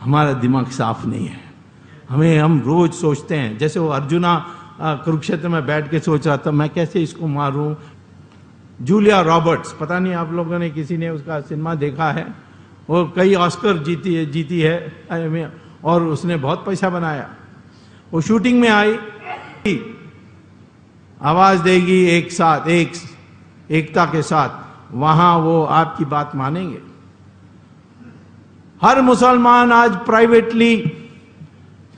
हमारा दिमाग साफ नहीं है। हम रोज सोचते हैं, जैसे वो अर्जुना कुरुक्षेत्र में बैठ के सोच रहा था मैं कैसे इसको मारूं। जूलिया रॉबर्ट्स, पता नहीं आप लोगों ने किसी ने उसका सिनेमा देखा है, वो कई ऑस्कर जीती है और उसने बहुत पैसा बनाया। वो शूटिंग में आई, आवाज देगी एक साथ, एकता के साथ, वहां वो आपकी बात मानेंगे। हर मुसलमान आज प्राइवेटली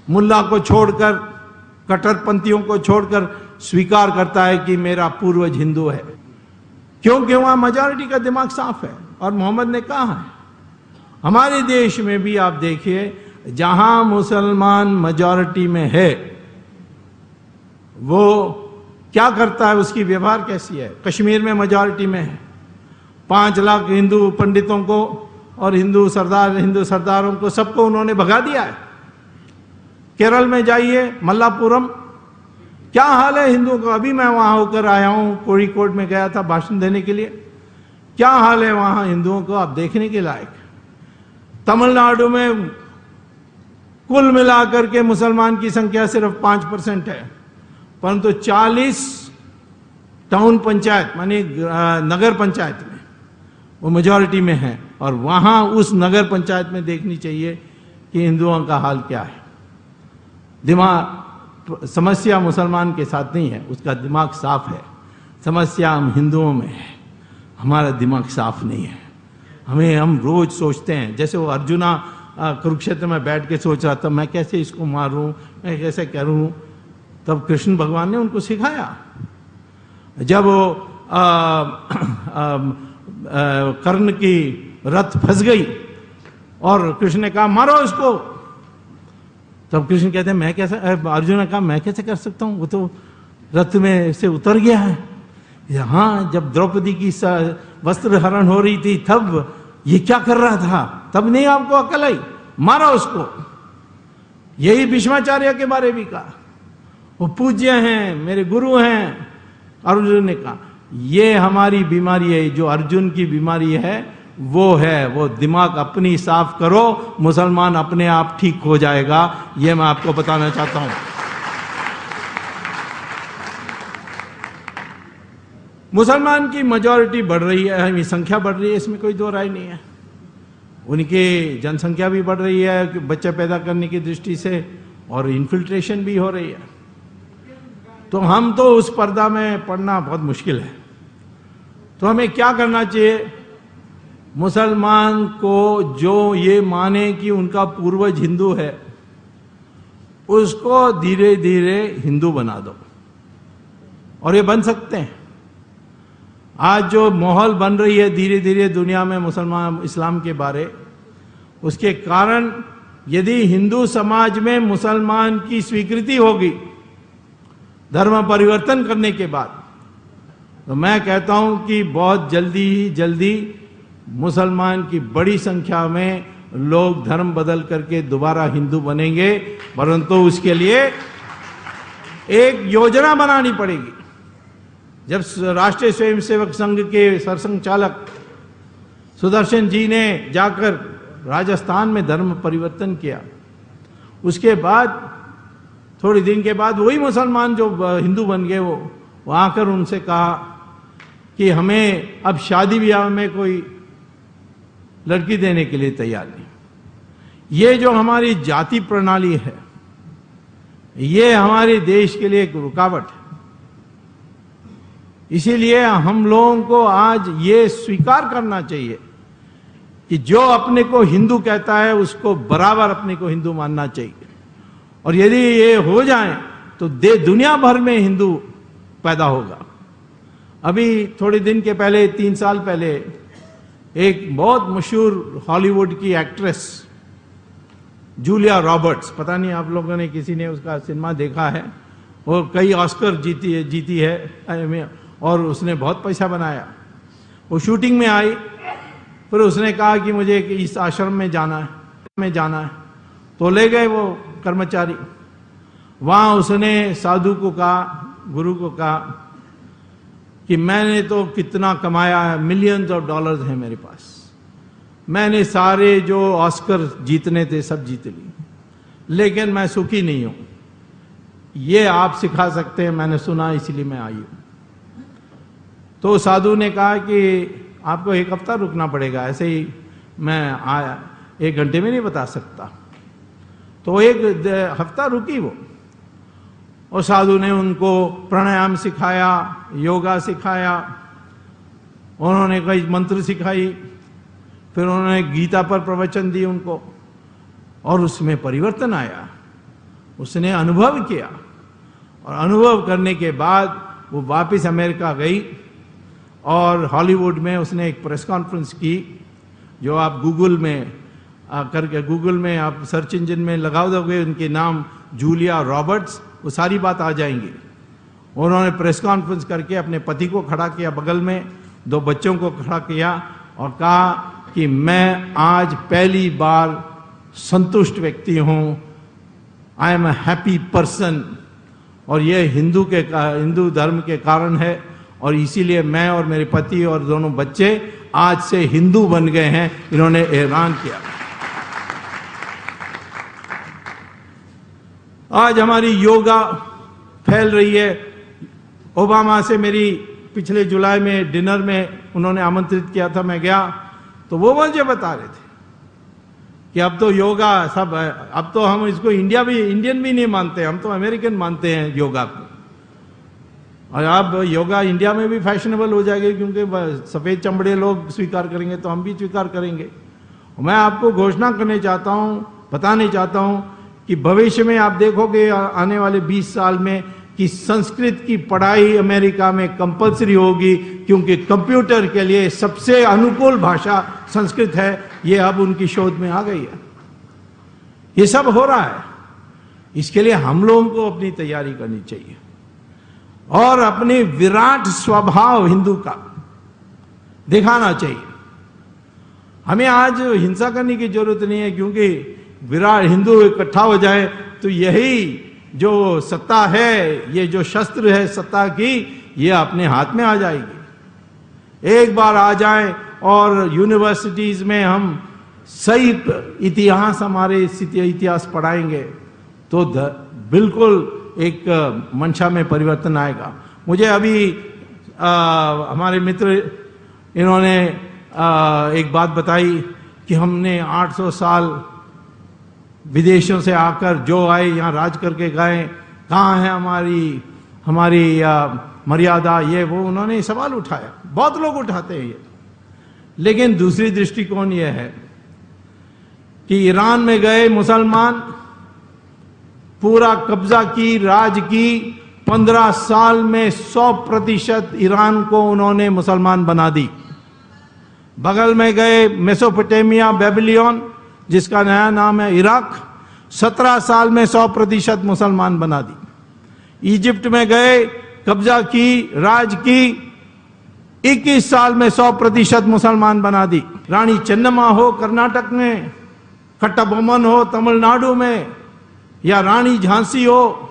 मुल्ला को छोड़कर, कट्टरपंथियों को छोड़कर स्वीकार करता है कि मेरा पूर्वज हिंदू है, क्योंकि वहां मेजॉरिटी का दिमाग साफ है। और मोहम्मद ने कहा है, हमारे देश में भी आप देखिए, जहां मुसलमान मेजॉरिटी में है वो क्या करता है, उसकी व्यवहार कैसी है। कश्मीर में मेजॉरिटी में है, 5 लाख हिंदू पंडितों को और हिंदू सरदारों को सबको उन्होंने भगा दिया है। केरल में जाइए, मल्लापुरम, क्या हाल है हिंदुओं का। अभी मैं वहां होकर आया हूं, कोझिकोड में गया था भाषण देने के लिए, क्या हाल है वहां हिंदुओं को, आप देखने के लायक। तमिलनाडु में कुल मिलाकर के मुसलमान की संख्या सिर्फ 5% है, परंतु 40 टाउन पंचायत मानी नगर पंचायत में वो मेजॉरिटी में है। और वहां उस नगर पंचायत में देखनी चाहिए कि हिंदुओं का हाल क्या है। दिमाग, समस्या मुसलमान के साथ नहीं है, उसका दिमाग साफ है। समस्या हम हिंदुओं में है, हमारा दिमाग साफ नहीं है। हम रोज सोचते हैं, जैसे वो अर्जुना कुरुक्षेत्र में बैठ के सोच रहा था मैं कैसे इसको मारूं, मैं कैसे करूं। तब कृष्ण भगवान ने उनको सिखाया। जब वो कर्ण की रथ फंस गई और कृष्ण ने कहा मारो इसको, तब कृष्ण कहते हैं मैं कैसे, अर्जुन ने कहा मैं कैसे कर सकता हूं, वो तो रथ में से उतर गया है। यहां जब द्रौपदी की वस्त्र हरण हो रही थी तब ये क्या कर रहा था, तब नहीं आपको अकल आई, मारो उसको। यही भीष्माचार्य के बारे भी कहा, वो पूज्य हैं, मेरे गुरु हैं। अर्जुन ने कहा ये हमारी बीमारी है, जो अर्जुन की बीमारी है वो दिमाग अपनी साफ करो, मुसलमान अपने आप ठीक हो जाएगा। ये मैं आपको बताना चाहता हूं। मुसलमान की मेजॉरिटी बढ़ रही है, संख्या बढ़ रही है, इसमें कोई दो राय नहीं है। उनकी जनसंख्या भी बढ़ रही है बच्चे पैदा करने की दृष्टि से, और इन्फिल्ट्रेशन भी हो रही है। तो हम तो उस पर्दा में पढ़ना बहुत मुश्किल है। तो हमें क्या करना चाहिए, मुसलमान को जो ये माने कि उनका पूर्वज हिंदू है, उसको धीरे धीरे हिंदू बना दो। और ये बन सकते हैं। आज जो माहौल बन रही है धीरे धीरे दुनिया में मुसलमान इस्लाम के बारे, उसके कारण यदि हिंदू समाज में मुसलमान की स्वीकृति होगी धर्म परिवर्तन करने के बाद, तो मैं कहता हूं कि बहुत जल्दी मुसलमान की बड़ी संख्या में लोग धर्म बदल करके दोबारा हिंदू बनेंगे। परंतु उसके लिए एक योजना बनानी पड़ेगी। जब राष्ट्रीय स्वयंसेवक संघ के सरसंघचालक सुदर्शन जी ने जाकर राजस्थान में धर्म परिवर्तन किया, उसके बाद थोड़ी दिन के बाद वही मुसलमान जो हिंदू बन गए वो आकर उनसे कहा कि हमें अब शादी ब्याह में कोई लड़की देने के लिए तैयार नहीं। ये जो हमारी जाति प्रणाली है, ये हमारे देश के लिए एक रुकावट है। इसीलिए हम लोगों को आज ये स्वीकार करना चाहिए कि जो अपने को हिंदू कहता है उसको बराबर अपने को हिंदू मानना चाहिए। और यदि ये हो जाए तो दुनिया भर में हिंदू पैदा होगा। अभी थोड़े दिन के पहले, 3 साल पहले, एक बहुत मशहूर हॉलीवुड की एक्ट्रेस जूलिया रॉबर्ट्स, पता नहीं आप लोगों ने किसी ने उसका सिनेमा देखा है, वो कई ऑस्कर जीती है और उसने बहुत पैसा बनाया। वो शूटिंग में आई, फिर उसने कहा कि मुझे इस आश्रम में जाना है, तो ले गए वो कर्मचारी। वहां उसने साधु को कहा, गुरु को कहा कि मैंने तो कितना कमाया है, मिलियंस ऑफ डॉलर्स है मेरे पास, मैंने सारे जो ऑस्कर जीतने थे सब जीत लिए, लेकिन मैं सुखी नहीं हूं। ये आप सिखा सकते हैं, मैंने सुना इसलिए मैं आई हूं। तो साधु ने कहा कि आपको 1 हफ्ता रुकना पड़ेगा, ऐसे ही मैं 1 घंटे में नहीं बता सकता। तो 1 हफ्ता रुकी वो, और साधु ने उनको प्राणायाम सिखाया, योगा सिखाया, उन्होंने कई मंत्र सिखाई, फिर उन्होंने गीता पर प्रवचन दी उनको, और उसमें परिवर्तन आया। उसने अनुभव किया, और अनुभव करने के बाद वो वापस अमेरिका गई, और हॉलीवुड में उसने एक प्रेस कॉन्फ्रेंस की, जो आप गूगल में गूगल में आप सर्च इंजन में लगा दोगे उनके नाम, जूलिया रॉबर्ट्स, वो सारी बात आ जाएंगी। उन्होंने प्रेस कॉन्फ्रेंस करके अपने पति को खड़ा किया बगल में, 2 बच्चों को खड़ा किया, और कहा कि मैं आज पहली बार संतुष्ट व्यक्ति हूं, I am a happy person, और यह हिंदू धर्म के कारण है, और इसीलिए मैं और मेरे पति और दोनों बच्चे आज से हिंदू बन गए हैं, इन्होंने ऐलान किया। आज हमारी योगा फैल रही है। ओबामा से मेरी पिछले जुलाई में डिनर में उन्होंने आमंत्रित किया था, मैं गया, तो वो मुझे बता रहे थे कि अब तो योगा सब, अब तो हम इसको इंडियन भी नहीं मानते, हम तो अमेरिकन मानते हैं योगा को, और अब योगा इंडिया में भी फैशनेबल हो जाएगी, क्योंकि सफेद चमड़े लोग स्वीकार करेंगे तो हम भी स्वीकार करेंगे। मैं आपको घोषणा करने चाहता हूं, बताने चाहता हूं कि भविष्य में आप देखोगे आने वाले 20 साल में कि संस्कृत की पढ़ाई अमेरिका में कंपलसरी होगी, क्योंकि कंप्यूटर के लिए सबसे अनुकूल भाषा संस्कृत है। ये अब उनकी शोध में आ गई है। ये सब हो रहा है, इसके लिए हम लोगों को अपनी तैयारी करनी चाहिए, और अपने विराट स्वभाव हिंदू का दिखाना चाहिए। हमें आज हिंसा करने की जरूरत नहीं है, क्योंकि विराट हिंदू इकट्ठा हो जाए तो यही जो सत्ता है, ये जो शस्त्र है सत्ता की, ये अपने हाथ में आ जाएगी। एक बार आ जाए और यूनिवर्सिटीज में हम सही इतिहास, हमारे इतिहास पढ़ाएंगे तो बिल्कुल एक मंशा में परिवर्तन आएगा। मुझे अभी हमारे मित्र इन्होंने एक बात बताई कि हमने 800 साल विदेशों से आकर जो आए यहाँ राज करके गए, कहाँ है हमारी मर्यादा, ये वो उन्होंने सवाल उठाया। बहुत लोग उठाते हैं ये, लेकिन दूसरी दृष्टिकोण ये है कि ईरान में गए मुसलमान, पूरा कब्जा की, राज की, 15 साल में 100% ईरान को उन्होंने मुसलमान बना दी। बगल में गए मेसोपोटामिया, बेबीलोन, जिसका नया नाम है इराक, 17 साल में 100% मुसलमान बना दी। इजिप्ट में गए, कब्जा की, राज की, 21 साल में 100% मुसलमान बना दी। रानी चन्नम्मा हो कर्नाटक में, कट्टाबोमन हो तमिलनाडु में, या रानी झांसी हो,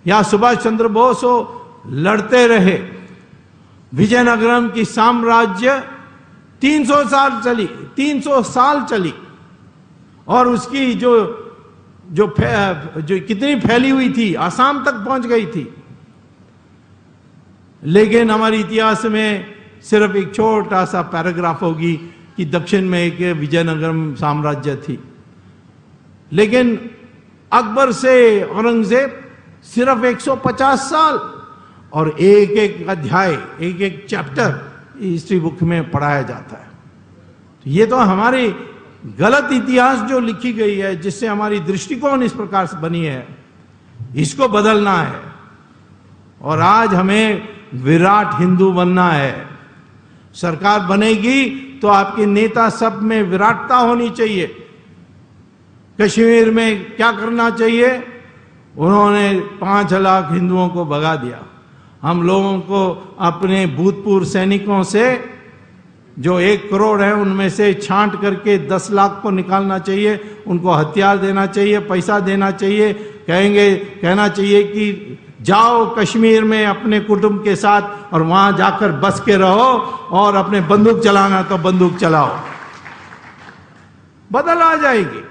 या सुभाष चंद्र बोस हो, लड़ते रहे। विजयनगरम की साम्राज्य 300 साल चली, और उसकी जो कितनी फैली हुई थी, आसाम तक पहुंच गई थी। लेकिन हमारे इतिहास में सिर्फ एक छोटा सा पैराग्राफ होगी कि दक्षिण में एक विजयनगरम साम्राज्य थी। लेकिन अकबर से औरंगजेब सिर्फ 150 साल, और एक एक अध्याय, एक एक चैप्टर हिस्ट्री बुक में पढ़ाया जाता है। तो ये तो हमारी गलत इतिहास जो लिखी गई है, जिससे हमारी दृष्टिकोण इस प्रकार से बनी है, इसको बदलना है। और आज हमें विराट हिंदू बनना है। सरकार बनेगी तो आपके नेता सब में विराटता होनी चाहिए। कश्मीर में क्या करना चाहिए? उन्होंने 5 लाख हिंदुओं को भगा दिया। हम लोगों को अपने भूतपूर्व सैनिकों से जो 1 करोड़ है, उनमें से छांट करके 10 लाख को निकालना चाहिए। उनको हथियार देना चाहिए, पैसा देना चाहिए। कहना चाहिए कि जाओ कश्मीर में अपने कुटुंब के साथ और वहां जाकर बस के रहो, और अपने बंदूक चलाना तो बंदूक चलाओ। बदल आ जाएगी।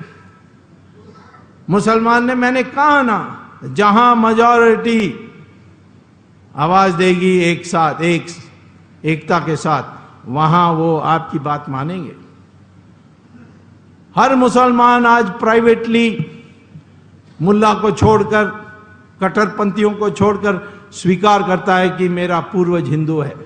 मुसलमान ने, मैंने कहा ना, जहां मेजॉरिटी आवाज देगी एक साथ, एकता के साथ, वहां वो आपकी बात मानेंगे। हर मुसलमान आज प्राइवेटली मुल्ला को छोड़कर, कट्टरपंथियों को छोड़कर स्वीकार करता है कि मेरा पूर्वज हिंदू है।